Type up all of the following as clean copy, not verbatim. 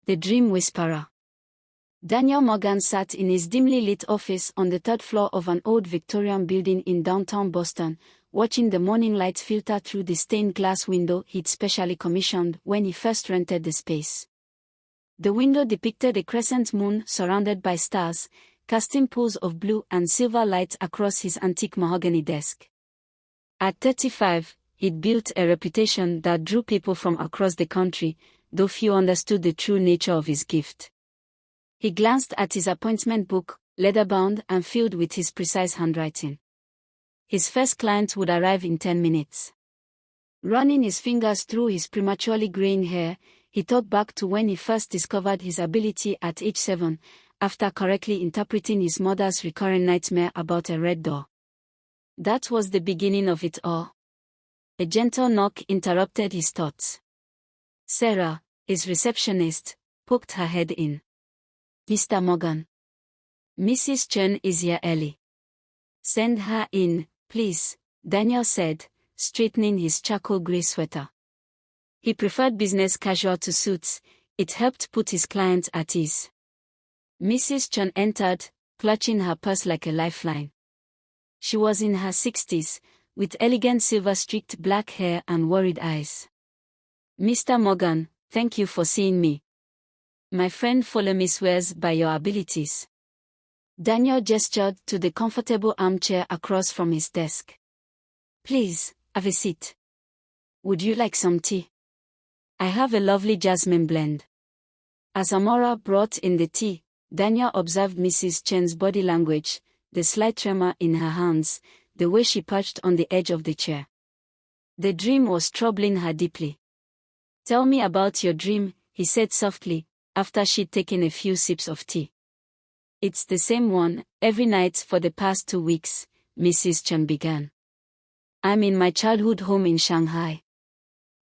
The Dream Whisperer. Daniel Morgan sat in his dimly lit office on the third floor of an old Victorian building in downtown Boston, watching the morning light filter through the stained glass window he'd specially commissioned when he first rented the space. The window depicted a crescent moon surrounded by stars, casting pools of blue and silver light across his antique mahogany desk. At 35, he'd built a reputation that drew people from across the country, though few understood the true nature of his gift. He glanced at his appointment book, leather-bound and filled with his precise handwriting. His first client would arrive in 10 minutes. Running his fingers through his prematurely graying hair, he thought back to when he first discovered his ability at age 7, after correctly interpreting his mother's recurring nightmare about a red door. That was the beginning of it all. A gentle knock interrupted his thoughts. Sarah, his receptionist, poked her head in. "Mr. Morgan. Mrs. Chen is here early. Send her in, please," Daniel said, straightening his charcoal gray sweater. He preferred business casual to suits. It helped put his client at ease. Mrs. Chen entered, clutching her purse like a lifeline. She was in her 60s, with elegant silver-streaked black hair and worried eyes. "Mr. Morgan, thank you for seeing me. My friend Follomi swears by your abilities." Daniel gestured to the comfortable armchair across from his desk. "Please, have a seat. Would you like some tea? I have a lovely jasmine blend." As Amora brought in the tea, Daniel observed Mrs. Chen's body language, the slight tremor in her hands, the way she perched on the edge of the chair. The dream was troubling her deeply. "Tell me about your dream," he said softly, after she'd taken a few sips of tea. "It's the same one, every night for the past 2 weeks, Mrs. Chen began. "I'm in my childhood home in Shanghai.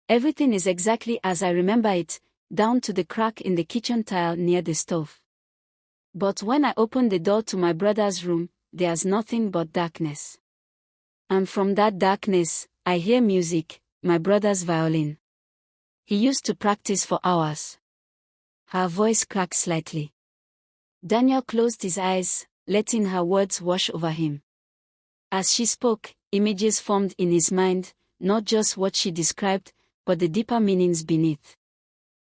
Everything is exactly as I remember it, down to the crack in the kitchen tile near the stove. But when I open the door to my brother's room, there's nothing but darkness. And from that darkness, I hear music, my brother's violin. He used to practice for hours." Her voice cracked slightly. Daniel closed his eyes, letting her words wash over him. As she spoke, images formed in his mind, not just what she described, but the deeper meanings beneath.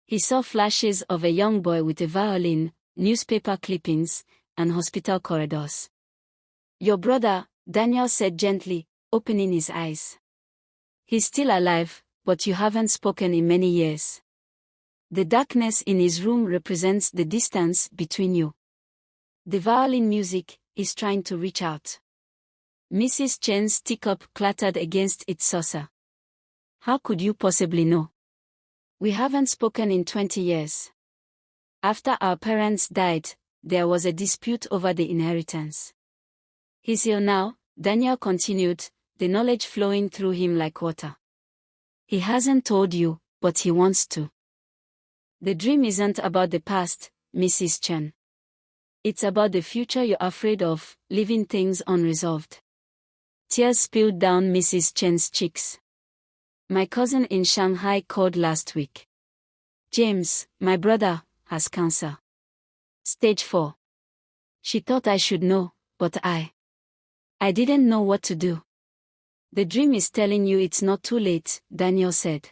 He saw flashes of a young boy with a violin, newspaper clippings, and hospital corridors. "Your brother," Daniel said gently, opening his eyes. "He's still alive, but you haven't spoken in many years. The darkness in his room represents the distance between you. The violin music is trying to reach out." Mrs. Chen's teacup clattered against its saucer. "How could you possibly know? We haven't spoken in 20 years. After our parents died, there was a dispute over the inheritance. He's here now," Daniel continued, the knowledge flowing through him like water. "He hasn't told you, but he wants to. The dream isn't about the past, Mrs. Chen. It's about the future you're afraid of, leaving things unresolved." Tears spilled down Mrs. Chen's cheeks. "My cousin in Shanghai called last week. James, my brother, has cancer. Stage 4. She thought I should know, but I didn't know what to do." "The dream is telling you it's not too late," Daniel said.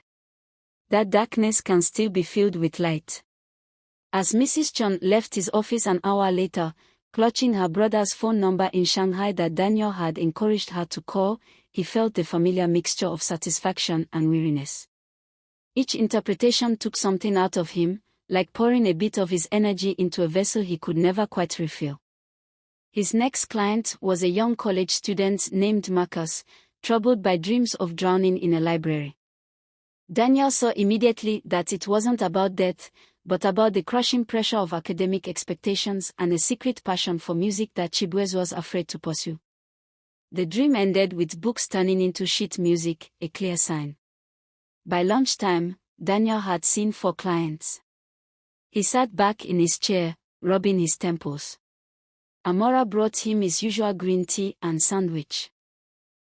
"That darkness can still be filled with light." As Mrs. Chen left his office an hour later, clutching her brother's phone number in Shanghai that Daniel had encouraged her to call, he felt the familiar mixture of satisfaction and weariness. Each interpretation took something out of him, like pouring a bit of his energy into a vessel he could never quite refill. His next client was a young college student named Marcus, troubled by dreams of drowning in a library. Daniel saw immediately that it wasn't about death, but about the crushing pressure of academic expectations and a secret passion for music that Chibueze was afraid to pursue. The dream ended with books turning into sheet music, a clear sign. By lunchtime, Daniel had seen 4 clients. He sat back in his chair, rubbing his temples. Amora brought him his usual green tea and sandwich.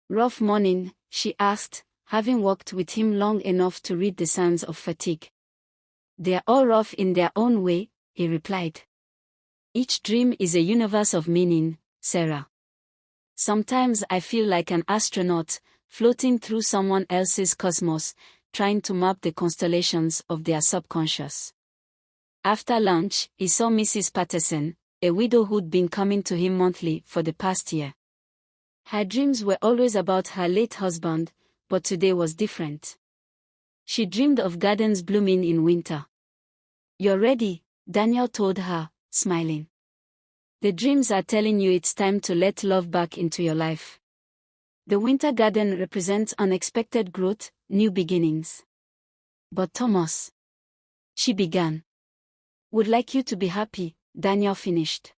"Rough morning?" she asked, having walked with him long enough to read the signs of fatigue. They're all rough in their own way, he replied. Each dream is a universe of meaning, Sarah. Sometimes I feel like an astronaut, floating through someone else's cosmos, trying to map the constellations of their subconscious. After lunch, he saw Mrs. Patterson, a widow who'd been coming to him monthly for the past year. Her dreams were always about her late husband, but today was different. She dreamed of gardens blooming in winter. "You're ready," Daniel told her, smiling. "The dreams are telling you it's time to let love back into your life." The winter garden represents unexpected growth, new beginnings. "But Thomas," she began. "Would like you to be happy," Daniel finished.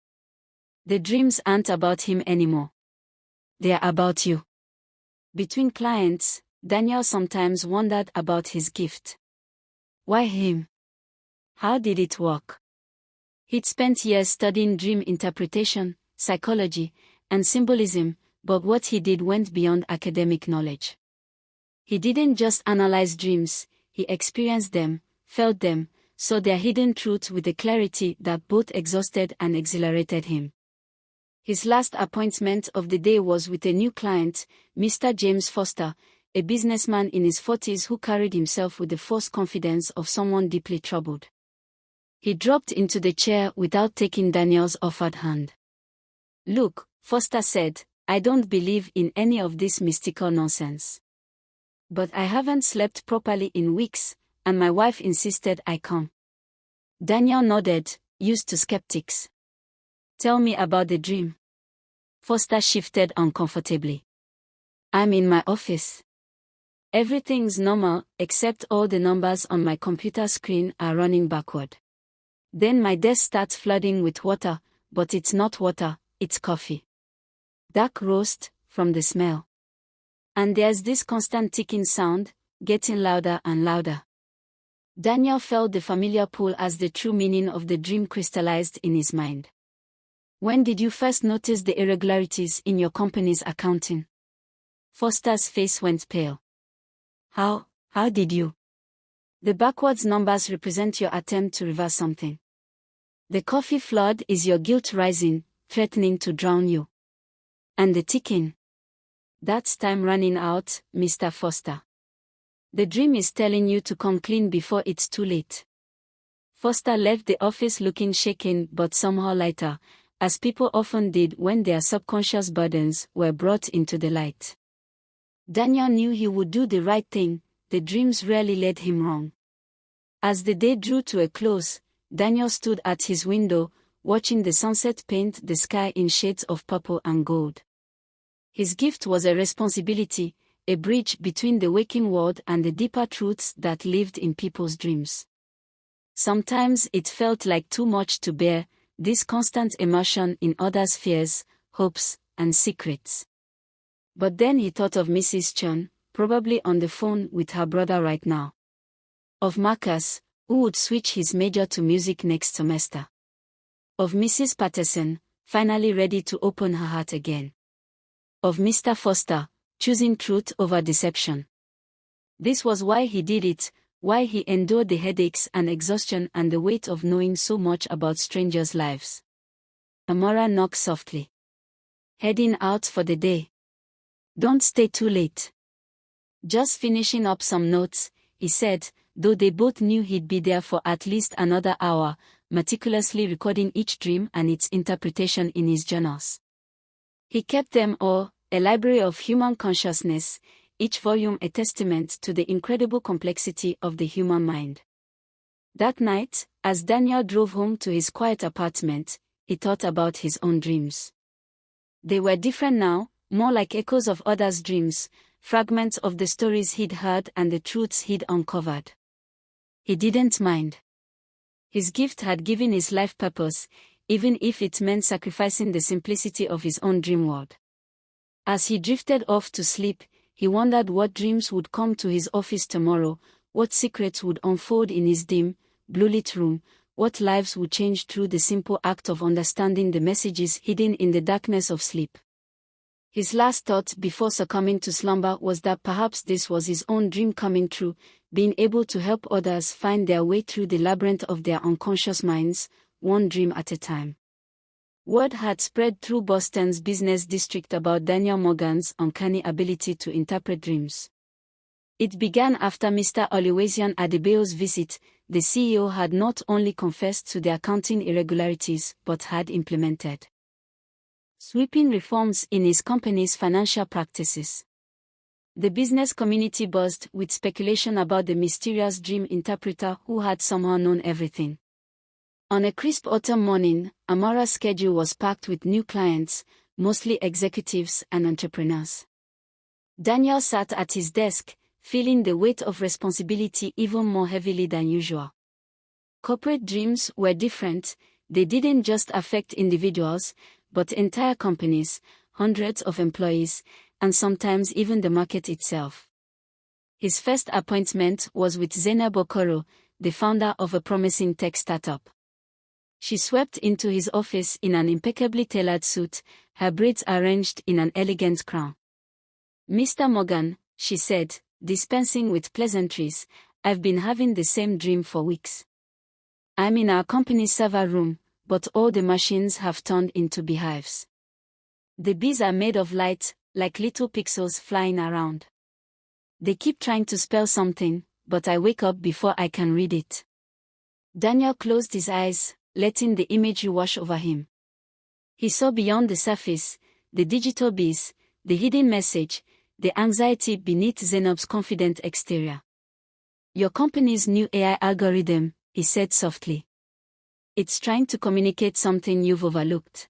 "The dreams aren't about him anymore. They're about you." Between clients, Daniel sometimes wondered about his gift. Why him? How did it work? He'd spent years studying dream interpretation, psychology, and symbolism, but what he did went beyond academic knowledge. He didn't just analyze dreams, he experienced them, felt them, saw their hidden truth with a clarity that both exhausted and exhilarated him. His last appointment of the day was with a new client, Mr. James Foster, a businessman in his 40s who carried himself with the forced confidence of someone deeply troubled. He dropped into the chair without taking Daniel's offered hand. "Look," Foster said, "I don't believe in any of this mystical nonsense. But I haven't slept properly in weeks, and my wife insisted I come." Daniel nodded, used to skeptics. "Tell me about the dream." Foster shifted uncomfortably. "I'm in my office. Everything's normal, except all the numbers on my computer screen are running backward. Then my desk starts flooding with water, but it's not water, it's coffee. Dark roast, from the smell. And there's this constant ticking sound, getting louder and louder." Daniel felt the familiar pull as the true meaning of the dream crystallized in his mind. "When did you first notice the irregularities in your company's accounting?" Foster's face went pale. How did you?" "The backwards numbers represent your attempt to reverse something. The coffee flood is your guilt rising, threatening to drown you. And the ticking? That's time running out, Mr. Foster. The dream is telling you to come clean before it's too late." Foster left the office looking shaken but somehow lighter, as people often did when their subconscious burdens were brought into the light. Daniel knew he would do the right thing, the dreams rarely led him wrong. As the day drew to a close, Daniel stood at his window, watching the sunset paint the sky in shades of purple and gold. His gift was a responsibility, a bridge between the waking world and the deeper truths that lived in people's dreams. Sometimes it felt like too much to bear, this constant immersion in others' fears, hopes, and secrets. But then he thought of Mrs. Chun, probably on the phone with her brother right now. Of Marcus, who would switch his major to music next semester. Of Mrs. Patterson, finally ready to open her heart again. Of Mr. Foster, choosing truth over deception. This was why he did it, why he endured the headaches and exhaustion and the weight of knowing so much about strangers' lives. Amara knocked softly. "Heading out for the day?" "Don't stay too late." "Just finishing up some notes," he said, though they both knew he'd be there for at least another hour, meticulously recording each dream and its interpretation in his journals. He kept them all, a library of human consciousness, each volume a testament to the incredible complexity of the human mind. That night, as Daniel drove home to his quiet apartment, he thought about his own dreams. They were different now, more like echoes of others' dreams, fragments of the stories he'd heard and the truths he'd uncovered. He didn't mind. His gift had given his life purpose, even if it meant sacrificing the simplicity of his own dream world. As he drifted off to sleep, he wondered what dreams would come to his office tomorrow, what secrets would unfold in his dim, blue-lit room, what lives would change through the simple act of understanding the messages hidden in the darkness of sleep. His last thought before succumbing to slumber was that perhaps this was his own dream coming true, being able to help others find their way through the labyrinth of their unconscious minds, one dream at a time. Word had spread through Boston's business district about Daniel Morgan's uncanny ability to interpret dreams. It began after Mr. Oluwaseun Adebayo's visit. The CEO had not only confessed to the accounting irregularities but had implemented sweeping reforms in his company's financial practices. The business community buzzed with speculation about the mysterious dream interpreter who had somehow known everything. On a crisp autumn morning, Amara's schedule was packed with new clients, mostly executives and entrepreneurs. Daniel sat at his desk, feeling the weight of responsibility even more heavily than usual. Corporate dreams were different. They didn't just affect individuals, but entire companies, hundreds of employees, and sometimes even the market itself. His first appointment was with Zainab Okoro, the founder of a promising tech startup. She swept into his office in an impeccably tailored suit, her braids arranged in an elegant crown. "Mr. Morgan," she said, dispensing with pleasantries, "I've been having the same dream for weeks. I'm in our company's server room, but all the machines have turned into beehives. The bees are made of light, like little pixels flying around. They keep trying to spell something, but I wake up before I can read it." Daniel closed his eyes, letting the imagery wash over him. He saw beyond the surface, the digital bees, the hidden message, the anxiety beneath Zainab's confident exterior. "Your company's new AI algorithm," he said softly. "It's trying to communicate something you've overlooked.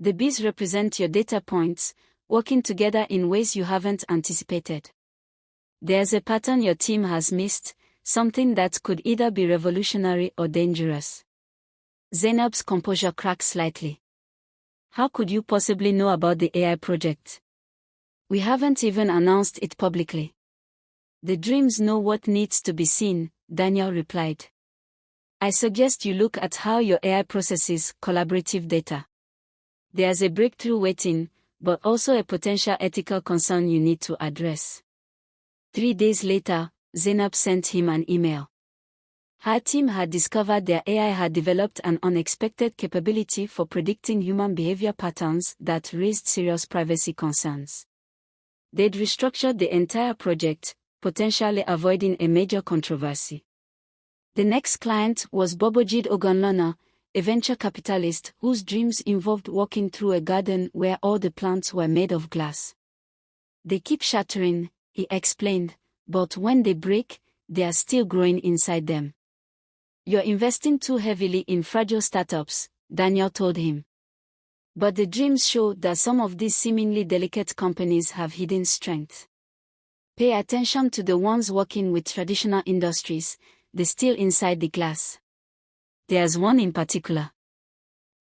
The bees represent your data points, working together in ways you haven't anticipated. There's a pattern your team has missed, something that could either be revolutionary or dangerous." Zainab's composure cracked slightly. "How could you possibly know about the AI project? We haven't even announced it publicly." "The dreams know what needs to be seen," Daniel replied. "I suggest you look at how your AI processes collaborative data. There's a breakthrough waiting, but also a potential ethical concern you need to address." 3 days later, Zainab sent him an email. Her team had discovered their AI had developed an unexpected capability for predicting human behavior patterns that raised serious privacy concerns. They'd restructured the entire project, potentially avoiding a major controversy. The next client was Bobojide Ogunlona, a venture capitalist whose dreams involved walking through a garden where all the plants were made of glass. "They keep shattering," he explained, "but when they break, they are still growing inside them." "You're investing too heavily in fragile startups," Daniel told him. "But the dreams show that some of these seemingly delicate companies have hidden strength. Pay attention to the ones working with traditional industries, they're still inside the glass. There's one in particular."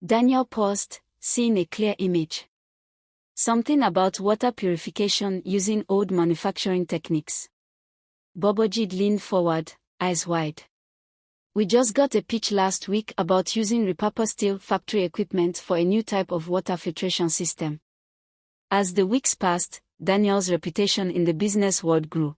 Daniel paused, seeing a clear image. Something about water purification using old manufacturing techniques. Bobojide leaned forward, eyes wide. "We just got a pitch last week about using repurposed steel factory equipment for a new type of water filtration system." As the weeks passed, Daniel's reputation in the business world grew.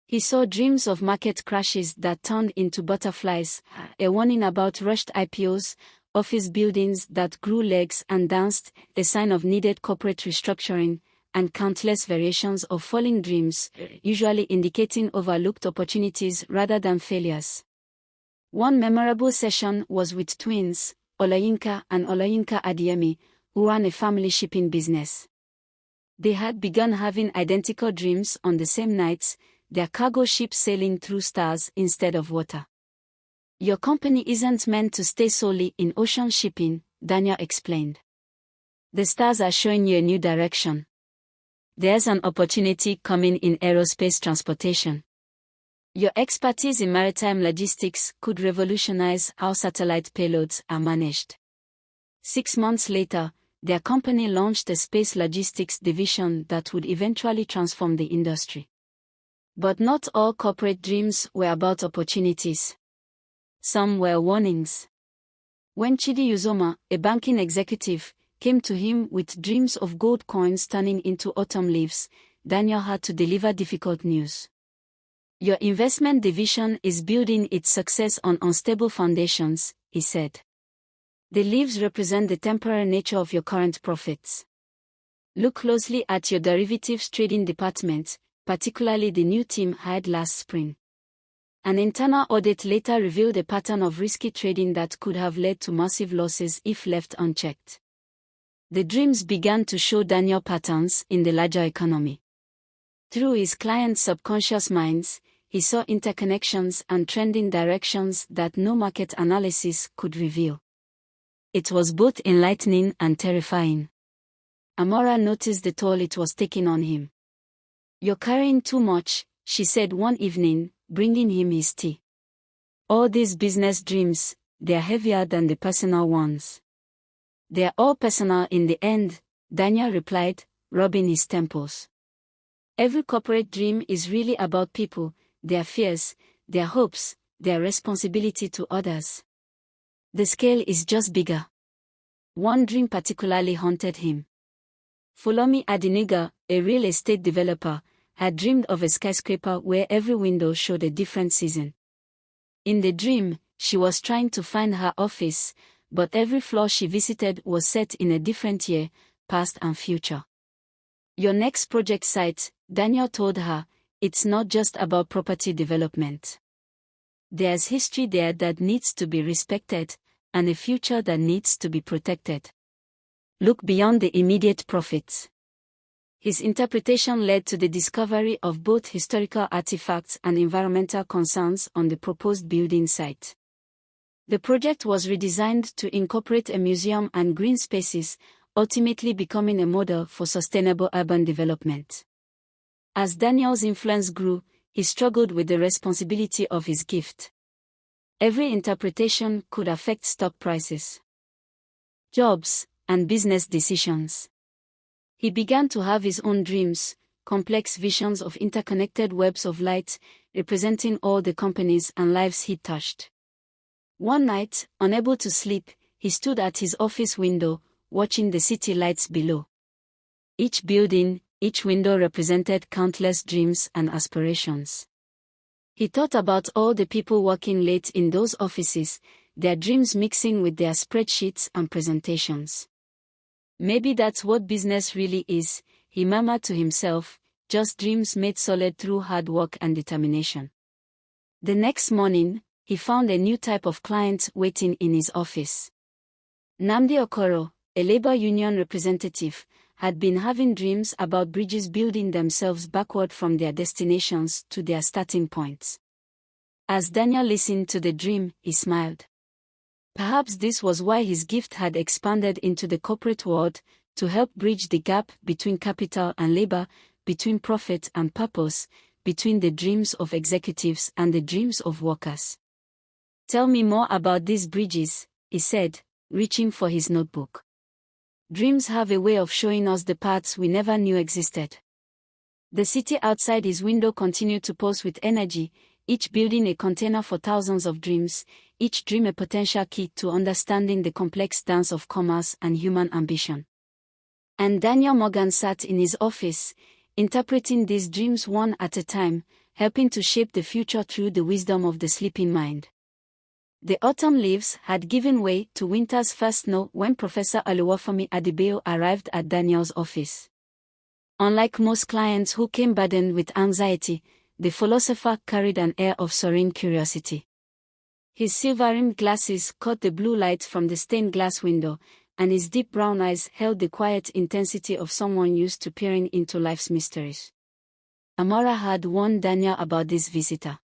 He saw dreams of market crashes that turned into butterflies, a warning about rushed IPOs, office buildings that grew legs and danced, a sign of needed corporate restructuring, and countless variations of falling dreams, usually indicating overlooked opportunities rather than failures. One memorable session was with twins, Olayinka and Olayinka Adeyemi, who ran a family shipping business. They had begun having identical dreams on the same nights, their cargo ship sailing through stars instead of water. "Your company isn't meant to stay solely in ocean shipping," Daniel explained. "The stars are showing you a new direction. There's an opportunity coming in aerospace transportation. Your expertise in maritime logistics could revolutionize how satellite payloads are managed." 6 months later, their company launched a space logistics division that would eventually transform the industry. But not all corporate dreams were about opportunities. Some were warnings. When Chidi Uzoma, a banking executive, came to him with dreams of gold coins turning into autumn leaves, Daniel had to deliver difficult news. Your investment division is building its success on unstable foundations, he said. The leaves represent the temporary nature of your current profits. Look closely at your derivatives trading department, particularly the new team hired last spring. An internal audit later revealed a pattern of risky trading that could have led to massive losses if left unchecked. The dreams began to show Daniel patterns in the larger economy. Through his clients' subconscious minds, he saw interconnections and trending directions that no market analysis could reveal. It was both enlightening and terrifying. Amora noticed the toll it was taking on him. "You're carrying too much," she said one evening, bringing him his tea. "All these business dreams, they're heavier than the personal ones." "They're all personal in the end," Daniel replied, rubbing his temples. "Every corporate dream is really about people, their fears, their hopes, their responsibility to others. The scale is just bigger." One dream particularly haunted him. Folomi Adiniga, a real estate developer, had dreamed of a skyscraper where every window showed a different season. In the dream, she was trying to find her office, but every floor she visited was set in a different year, past and future. "Your next project site," Daniel told her, "it's not just about property development. There's history there that needs to be respected, and a future that needs to be protected. Look beyond the immediate profits." His interpretation led to the discovery of both historical artifacts and environmental concerns on the proposed building site. The project was redesigned to incorporate a museum and green spaces, ultimately becoming a model for sustainable urban development. As Daniel's influence grew, he struggled with the responsibility of his gift. Every interpretation could affect stock prices, jobs, and business decisions. He began to have his own dreams, complex visions of interconnected webs of light, representing all the companies and lives he touched. One night, unable to sleep, he stood at his office window, watching the city lights below. Each building, each window represented countless dreams and aspirations. He thought about all the people working late in those offices, their dreams mixing with their spreadsheets and presentations. "Maybe that's what business really is," he murmured to himself, "just dreams made solid through hard work and determination." The next morning, he found a new type of client waiting in his office. Nnamdi Okoro, a labor union representative, had been having dreams about bridges building themselves backward from their destinations to their starting points. As Daniel listened to the dream, he smiled. Perhaps this was why his gift had expanded into the corporate world, to help bridge the gap between capital and labor, between profit and purpose, between the dreams of executives and the dreams of workers. "Tell me more about these bridges," he said, reaching for his notebook. "Dreams have a way of showing us the paths we never knew existed." The city outside his window continued to pulse with energy, each building a container for thousands of dreams, each dream a potential key to understanding the complex dance of commerce and human ambition. And Daniel Morgan sat in his office, interpreting these dreams one at a time, helping to shape the future through the wisdom of the sleeping mind. The autumn leaves had given way to winter's first snow when Professor Oluwafemi Adebayo arrived at Daniel's office. Unlike most clients who came burdened with anxiety, the philosopher carried an air of serene curiosity. His silver-rimmed glasses caught the blue light from the stained glass window, and his deep brown eyes held the quiet intensity of someone used to peering into life's mysteries. Amora had warned Daniel about this visitor.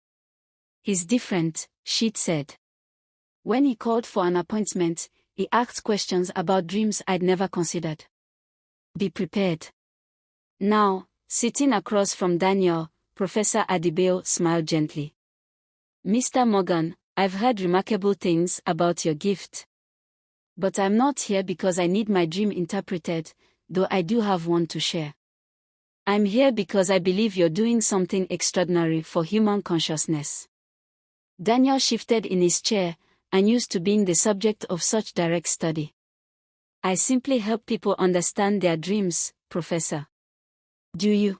"He's different," she'd said. When he called for an appointment, he asked questions about dreams I'd never considered. "Be prepared." Now, sitting across from Daniel, Professor Adebayo smiled gently. "Mr. Morgan, I've heard remarkable things about your gift. But I'm not here because I need my dream interpreted, though I do have one to share. I'm here because I believe you're doing something extraordinary for human consciousness." Daniel shifted in his chair, unused to being the subject of such direct study. I simply help people understand their dreams, Professor. Do you?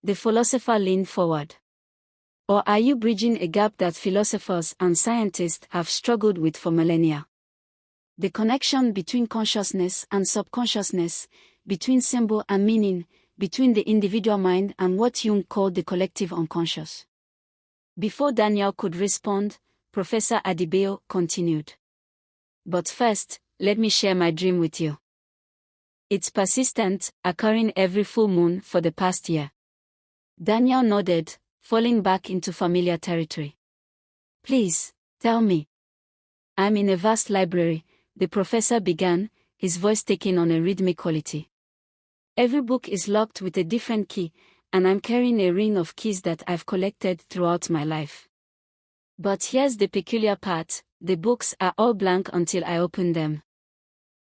The philosopher leaned forward. Or are you bridging a gap that philosophers and scientists have struggled with for millennia? The connection between consciousness and subconsciousness, between symbol and meaning, between the individual mind and what Jung called the collective unconscious. Before Daniel could respond, Professor Adebayo continued. But first, let me share my dream with you. It's persistent, occurring every full moon for the past year. Daniel nodded, falling back into familiar territory. Please, tell me. I'm in a vast library, the professor began, his voice taking on a rhythmic quality. Every book is locked with a different key, and I'm carrying a ring of keys that I've collected throughout my life. But here's the peculiar part, the books are all blank until I open them.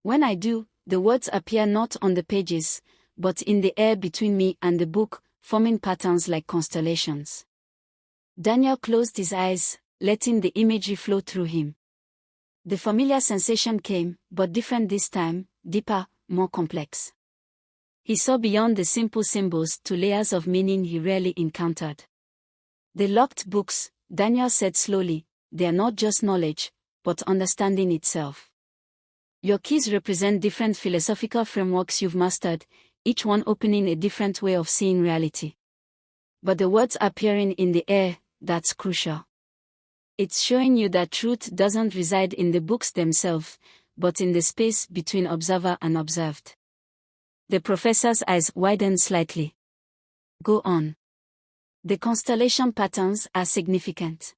When I do, the words appear not on the pages, but in the air between me and the book, forming patterns like constellations. Daniel closed his eyes, letting the imagery flow through him. The familiar sensation came, but different this time, deeper, more complex. He saw beyond the simple symbols to layers of meaning he rarely encountered. The locked books, Daniel said slowly, they are not just knowledge, but understanding itself. Your keys represent different philosophical frameworks you've mastered, each one opening a different way of seeing reality. But the words appearing in the air, that's crucial. It's showing you that truth doesn't reside in the books themselves, but in the space between observer and observed. The professor's eyes widened slightly. Go on. The constellation patterns are significant.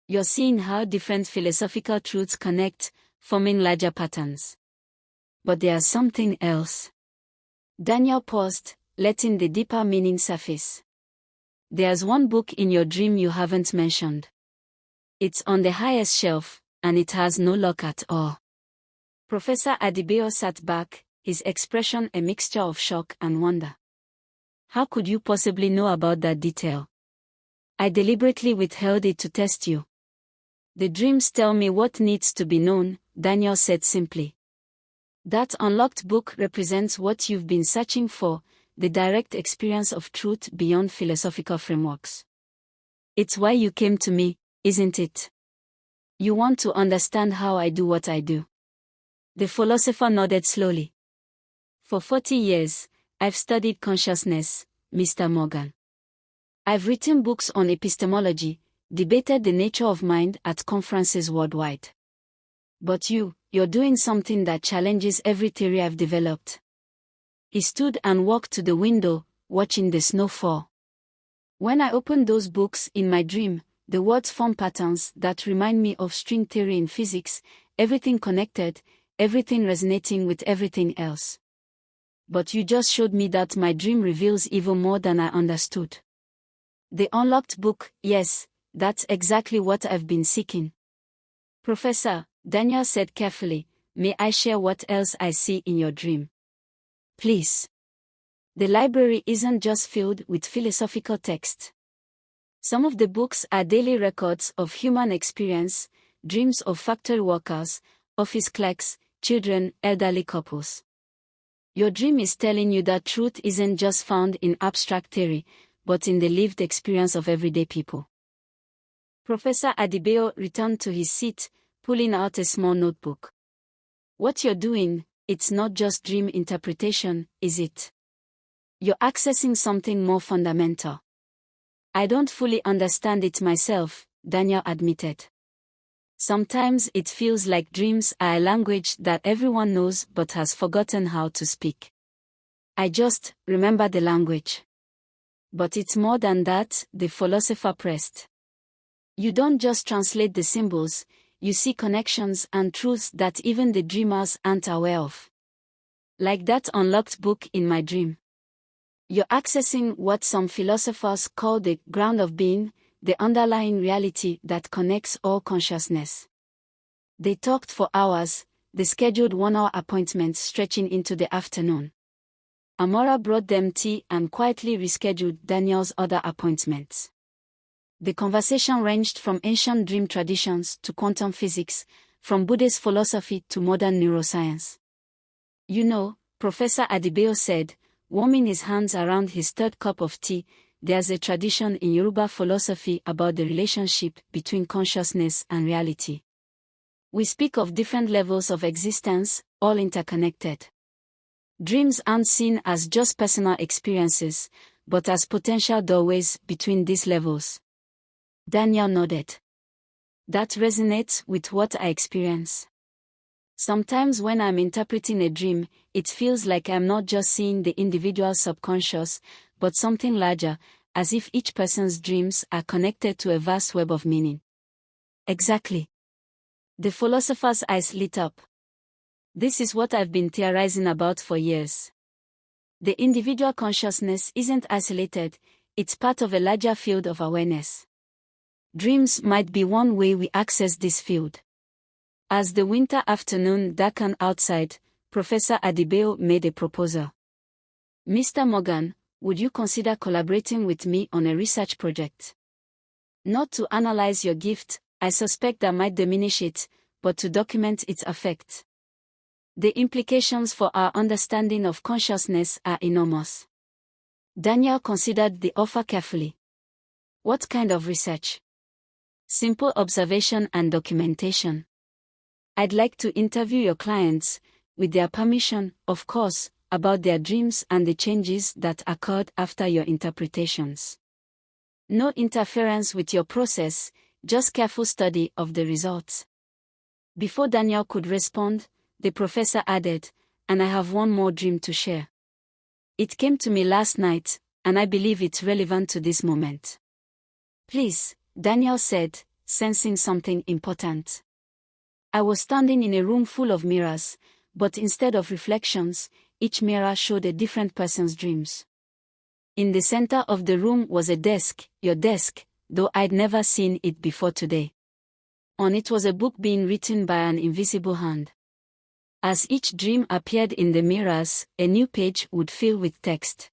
You're seeing how different philosophical truths connect, forming larger patterns. But there's something else. Daniel paused, letting the deeper meaning surface. There's one book in your dream you haven't mentioned. It's on the highest shelf, and it has no lock at all. Professor Adebayo sat back, his expression a mixture of shock and wonder. How could you possibly know about that detail? I deliberately withheld it to test you. The dreams tell me what needs to be known, Daniel said simply. That unlocked book represents what you've been searching for, the direct experience of truth beyond philosophical frameworks. It's why you came to me, isn't it? You want to understand how I do what I do. The philosopher nodded slowly. For 40 years, I've studied consciousness, Mr. Morgan. I've written books on epistemology, debated the nature of mind at conferences worldwide. But you're doing something that challenges every theory I've developed. He stood and walked to the window, watching the snow fall. When I open those books in my dream, the words form patterns that remind me of string theory in physics, everything connected, everything resonating with everything else. But you just showed me that my dream reveals even more than I understood. The unlocked book, yes, that's exactly what I've been seeking. Professor, Daniel said carefully, may I share what else I see in your dream? Please. The library isn't just filled with philosophical text. Some of the books are daily records of human experience, dreams of factory workers, office clerks, children, elderly couples. Your dream is telling you that truth isn't just found in abstract theory, but in the lived experience of everyday people. Professor Adebayo returned to his seat, pulling out a small notebook. What you're doing, it's not just dream interpretation, is it? You're accessing something more fundamental. I don't fully understand it myself, Daniel admitted. Sometimes it feels like dreams are a language that everyone knows but has forgotten how to speak. I just remember the language. But it's more than that, the philosopher pressed. You don't just translate the symbols, you see connections and truths that even the dreamers aren't aware of. Like that unlocked book in my dream. You're accessing what some philosophers call the ground of being, the underlying reality that connects all consciousness. They talked for hours, the scheduled 1-hour appointments stretching into the afternoon. Amora brought them tea and quietly rescheduled Daniel's other appointments. The conversation ranged from ancient dream traditions to quantum physics, from Buddhist philosophy to modern neuroscience. You know, Professor Adebayo said, warming his hands around his third cup of tea, there's a tradition in Yoruba philosophy about the relationship between consciousness and reality. We speak of different levels of existence, all interconnected. Dreams aren't seen as just personal experiences, but as potential doorways between these levels. Daniel nodded. That resonates with what I experience. Sometimes when I'm interpreting a dream, it feels like I'm not just seeing the individual subconscious, but something larger, as if each person's dreams are connected to a vast web of meaning. Exactly. The philosopher's eyes lit up. This is what I've been theorizing about for years. The individual consciousness isn't isolated, it's part of a larger field of awareness. Dreams might be one way we access this field. As the winter afternoon darkened outside, Professor Adebayo made a proposal. Mr. Morgan, would you consider collaborating with me on a research project? Not to analyze your gift, I suspect that might diminish it, but to document its effect. The implications for our understanding of consciousness are enormous. Daniel considered the offer carefully. What kind of research? Simple observation and documentation. I'd like to interview your clients, with their permission, of course, about their dreams and the changes that occurred after your interpretations. No interference with your process, just careful study of the results. Before Daniel could respond, the professor added, and I have one more dream to share. It came to me last night, and I believe it's relevant to this moment. Please, Daniel said, sensing something important. I was standing in a room full of mirrors, but instead of reflections, each mirror showed a different person's dreams. In the center of the room was a desk, your desk, though I'd never seen it before today. On it was a book being written by an invisible hand. As each dream appeared in the mirrors, a new page would fill with text.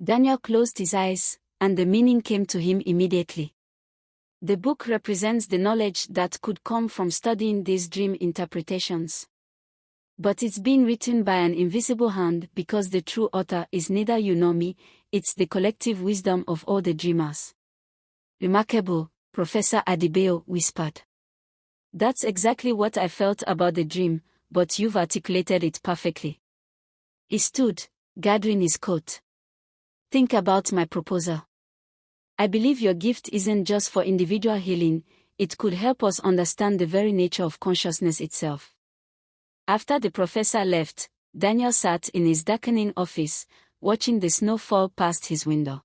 Daniel closed his eyes, and the meaning came to him immediately. The book represents the knowledge that could come from studying these dream interpretations. But it's been written by an invisible hand because the true author is neither you nor me, it's the collective wisdom of all the dreamers. Remarkable, Professor Adebayo whispered. That's exactly what I felt about the dream, but you've articulated it perfectly. He stood, gathering his coat. Think about my proposal. I believe your gift isn't just for individual healing, it could help us understand the very nature of consciousness itself. After the professor left, Daniel sat in his darkening office, watching the snow fall past his window.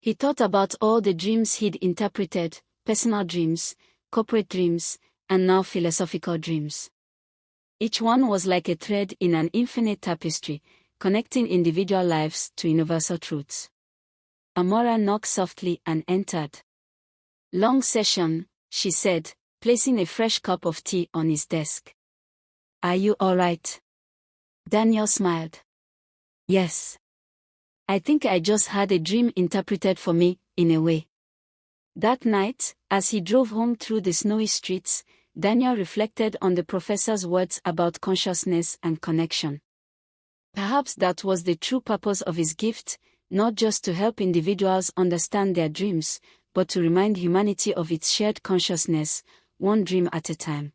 He thought about all the dreams he'd interpreted, personal dreams, corporate dreams, and now philosophical dreams. Each one was like a thread in an infinite tapestry, connecting individual lives to universal truths. Amora knocked softly and entered. Long session, she said, placing a fresh cup of tea on his desk. Are you all right? Daniel smiled. Yes. I think I just had a dream interpreted for me, in a way. That night, as he drove home through the snowy streets, Daniel reflected on the professor's words about consciousness and connection. Perhaps that was the true purpose of his gift, not just to help individuals understand their dreams, but to remind humanity of its shared consciousness, one dream at a time.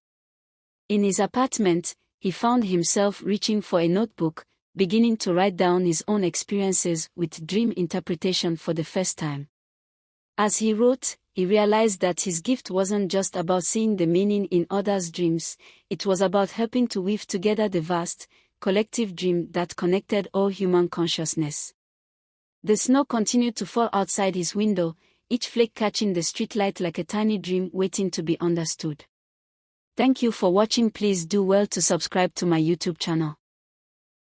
In his apartment, he found himself reaching for a notebook, beginning to write down his own experiences with dream interpretation for the first time. As he wrote, he realized that his gift wasn't just about seeing the meaning in others' dreams, it was about helping to weave together the vast, collective dream that connected all human consciousness. The snow continued to fall outside his window, each flake catching the streetlight like a tiny dream waiting to be understood. Thank you for watching. Please do well to subscribe to my YouTube channel.